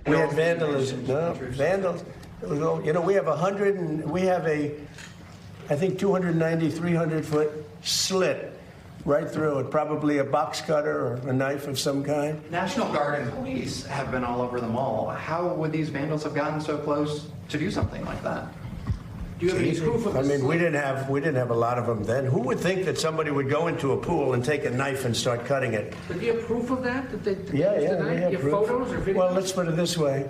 We had vandalism. No, vandals. You know, we have 100 and we have I think 290, 300-foot slit right through it, probably a box cutter or a knife of some kind. National Guard and police have been all over the mall. How would these vandals have gotten so close to do something like that? Do you have any proof of this? I mean, we didn't have a lot of them then. Who would think that somebody would go into a pool and take a knife and start cutting it? But do you have proof of that? Yeah, we have you have proof. photos or videos? Well, let's put it this way.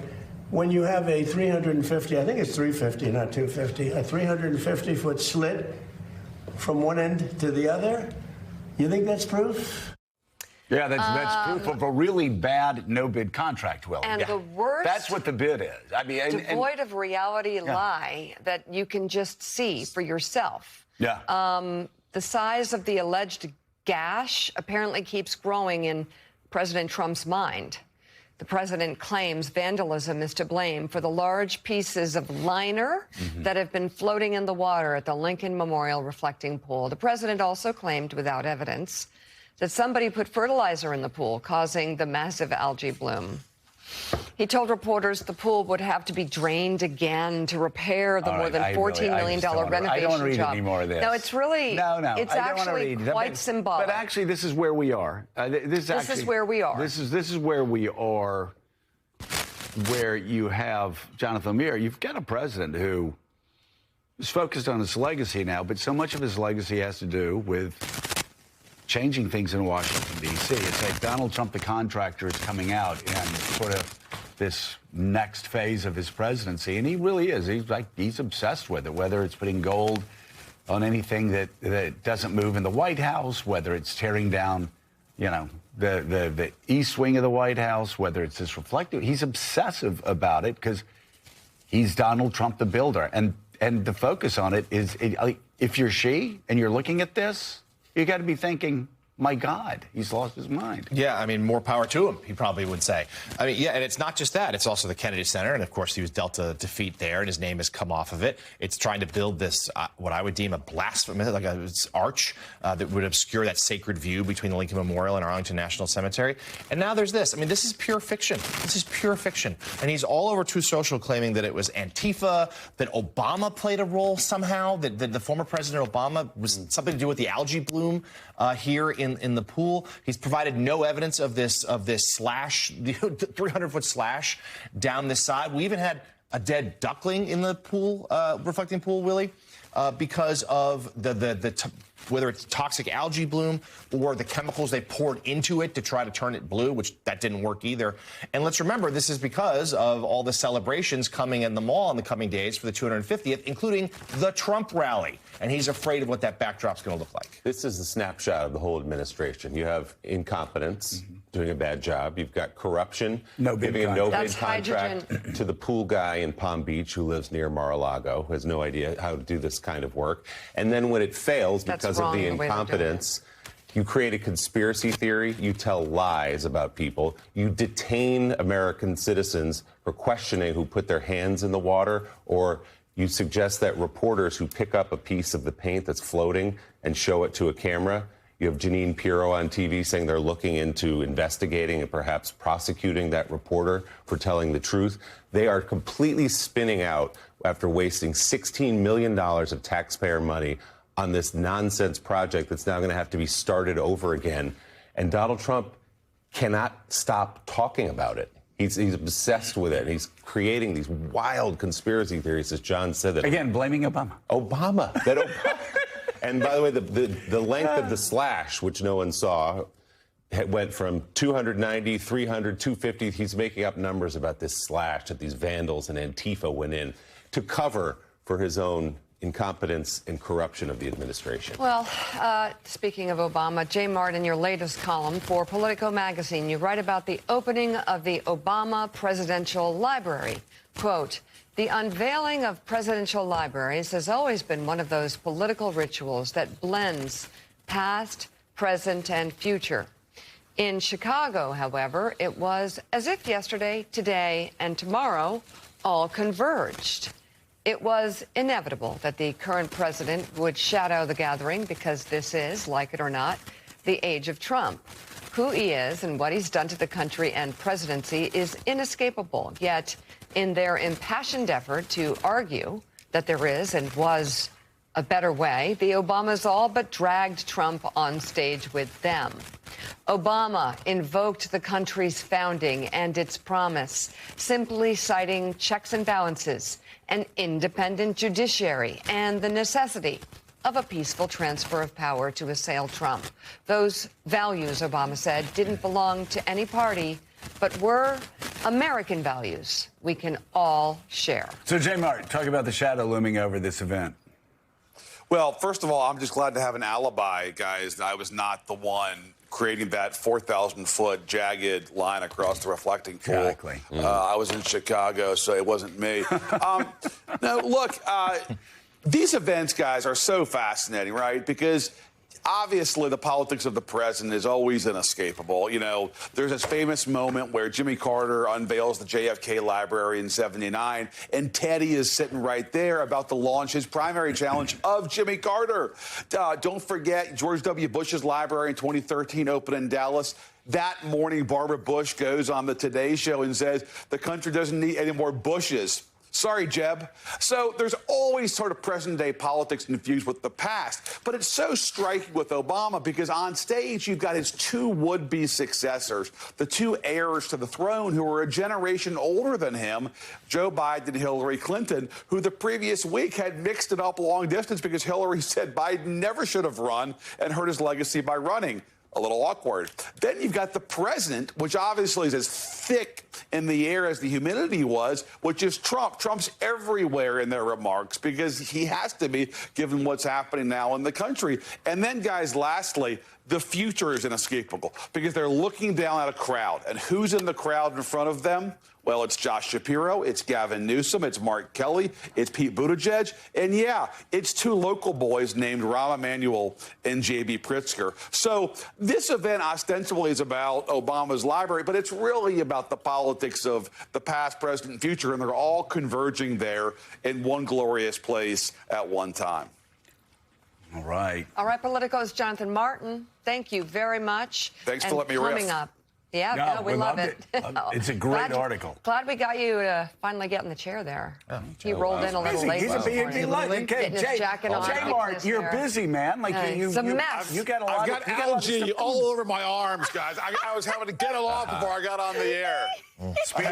When you have a 350, I think it's 350, not 250, a 350-foot slit from one end to the other, you think that's proof? Yeah, that's proof of a really bad no-bid contract, Will. And yeah. the worst... That's what the bid is. I mean, devoid of reality lie that you can just see for yourself. Yeah. The size of the alleged gash apparently keeps growing in President Trump's mind. The president claims vandalism is to blame for the large pieces of liner that have been floating in the water at the Lincoln Memorial Reflecting Pool. The president also claimed, without evidence, that somebody put fertilizer in the pool, causing the massive algae bloom. He told reporters the pool would have to be drained again to repair the more than $14 million renovation I don't want to read job. any more of this. No, it's really, no. it's I don't actually want to read. quite symbolic. But actually, this is where we are. This is where we are. This is where we are, where you have Jonathan Muir. You've got a president who is focused on his legacy now, but so much of his legacy has to do with changing things in Washington, D.C. It's like Donald Trump, the contractor, is coming out and sort of this next phase of his presidency, and he really is. He's obsessed with it, whether it's putting gold on anything that doesn't move in the White House, whether it's tearing down, you know, the east wing of the White House, whether it's this reflective. He's obsessive about it because he's Donald Trump, the builder, and the focus on it is if you're she and you're looking at this, you got to be thinking, my God, he's lost his mind. Yeah, I mean, more power to him, he probably would say. I mean, yeah, and it's not just that. It's also the Kennedy Center, and of course, he was dealt a defeat there, and his name has come off of it. It's trying to build this, what I would deem a blasphemy, like an arch that would obscure that sacred view between the Lincoln Memorial and Arlington National Cemetery. And now there's this. I mean, this is pure fiction. This is pure fiction. And he's all over Truth Social claiming that it was Antifa, that Obama played a role somehow, that the former President Obama was something to do with the algae bloom here in the pool. He's provided no evidence of this slash, the 300-foot slash down this side. We even had a dead duckling in the pool, reflecting pool, Willie, because of whether it's toxic algae bloom or the chemicals they poured into it to try to turn it blue, which that didn't work either. And let's remember, this is because of all the celebrations coming in the mall in the coming days for the 250th, including the Trump rally. And he's afraid of what that backdrop's going to look like. This is a snapshot of the whole administration. You have incompetence, doing a bad job. You've got corruption, giving a no-bid contract to the pool guy in Palm Beach who lives near Mar-a-Lago, who has no idea how to do this kind of work. And then when it fails because of the incompetence, you create a conspiracy theory, you tell lies about people, you detain American citizens for questioning who put their hands in the water, or you suggest that reporters who pick up a piece of the paint that's floating and show it to a camera. You have Jeanine Pirro on TV saying they're looking into investigating and perhaps prosecuting that reporter for telling the truth. They are completely spinning out after wasting $16 million of taxpayer money on this nonsense project that's now going to have to be started over again. And Donald Trump cannot stop talking about it. He's obsessed with it. And he's creating these wild conspiracy theories, as John said. That again, blaming Obama. And by the way, the length of the slash, which no one saw, went from 290, 300, 250. He's making up numbers about this slash that these vandals and Antifa went in to cover for his own incompetence and corruption of the administration. Well, speaking of Obama, Jay Martin, your latest column for Politico magazine, you write about the opening of the Obama Presidential Library. Quote, the unveiling of presidential libraries has always been one of those political rituals that blends past, present, and future. In Chicago, however, it was as if yesterday, today, and tomorrow all converged. It was inevitable that the current president would shadow the gathering because this is, like it or not, the age of Trump. Who he is and what he's done to the country and presidency is inescapable. Yet, in their impassioned effort to argue that there is and was a better way, the Obamas all but dragged Trump on stage with them. Obama invoked the country's founding and its promise, simply citing checks and balances, an independent judiciary, and the necessity of a peaceful transfer of power to assail Trump. Those values, Obama said, didn't belong to any party, but were American values we can all share. So, J. Martin, talk about the shadow looming over this event. Well, first of all, I'm just glad to have an alibi, guys, that I was not the one creating that 4,000-foot jagged line across the reflecting pool. Exactly. I was in Chicago, so it wasn't me. No, look, these events, guys, are so fascinating, right? Because obviously the politics of the president is always inescapable. You know, there's this famous moment where Jimmy Carter unveils the JFK Library in '79, and Teddy is sitting right there about to launch his primary challenge of Jimmy Carter. Don't forget George W. Bush's library in 2013 opened in Dallas. That morning, Barbara Bush goes on the Today Show and says the country doesn't need any more Bushes. Sorry, Jeb. So there's always sort of present-day politics infused with the past. But it's so striking with Obama because on stage you've got his two would-be successors, the two heirs to the throne who are a generation older than him, Joe Biden and Hillary Clinton, who the previous week had mixed it up long distance because Hillary said Biden never should have run and hurt his legacy by running. A little awkward. Then you've got the president, which obviously is as thick in the air as the humidity was, which is Trump. Trump's everywhere in their remarks because he has to be, given what's happening now in the country. And then, guys, lastly, the future is inescapable because they're looking down at a crowd. And who's in the crowd in front of them? Well, it's Josh Shapiro, it's Gavin Newsom, it's Mark Kelly, it's Pete Buttigieg, and yeah, it's two local boys named Rahm Emanuel and J.B. Pritzker. So this event ostensibly is about Obama's library, but it's really about the politics of the past, present, and future, and they're all converging there in one glorious place at one time. All right. All right, Politico's Jonathan Martin, thank you very much. Thanks for letting me riff. Coming up. Yeah, No, we love loved it. It's a great article. Glad we got you to finally get in the chair there. He rolled in a little late. He's a busy Getting his jacket on. J-Mart, you're busy, man. Like It's a mess. You got a lot. I've got algae all over my arms, guys. I was having to get it off before I got on the air.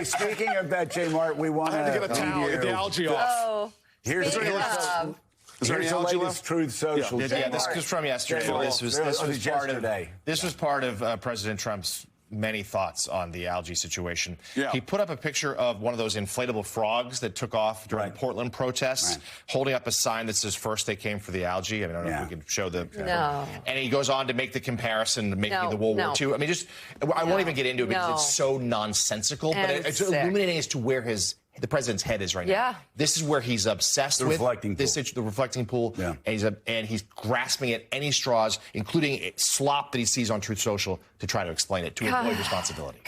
Speaking of that, J-Mart, we want to I had to get a towel, get the algae off. Oh, Here's speaking the of, there Here's any the algae latest left? Truth Social. Yeah, this was from yesterday. J-Mart. This was part of President Trump's many thoughts on the algae situation. Yeah. He put up a picture of one of those inflatable frogs that took off during the Portland protests, holding up a sign that says, "First they came for the algae." I mean, I don't know if we can show the... No. And he goes on to make the comparison to making the World War II. I mean, I won't even get into it because it's so nonsensical, but it's illuminating as to where the president's head is right now. This is where he's obsessed with the reflecting pool, and he's grasping at any straws, including slop that he sees on Truth Social, to try to explain it, to avoid responsibility.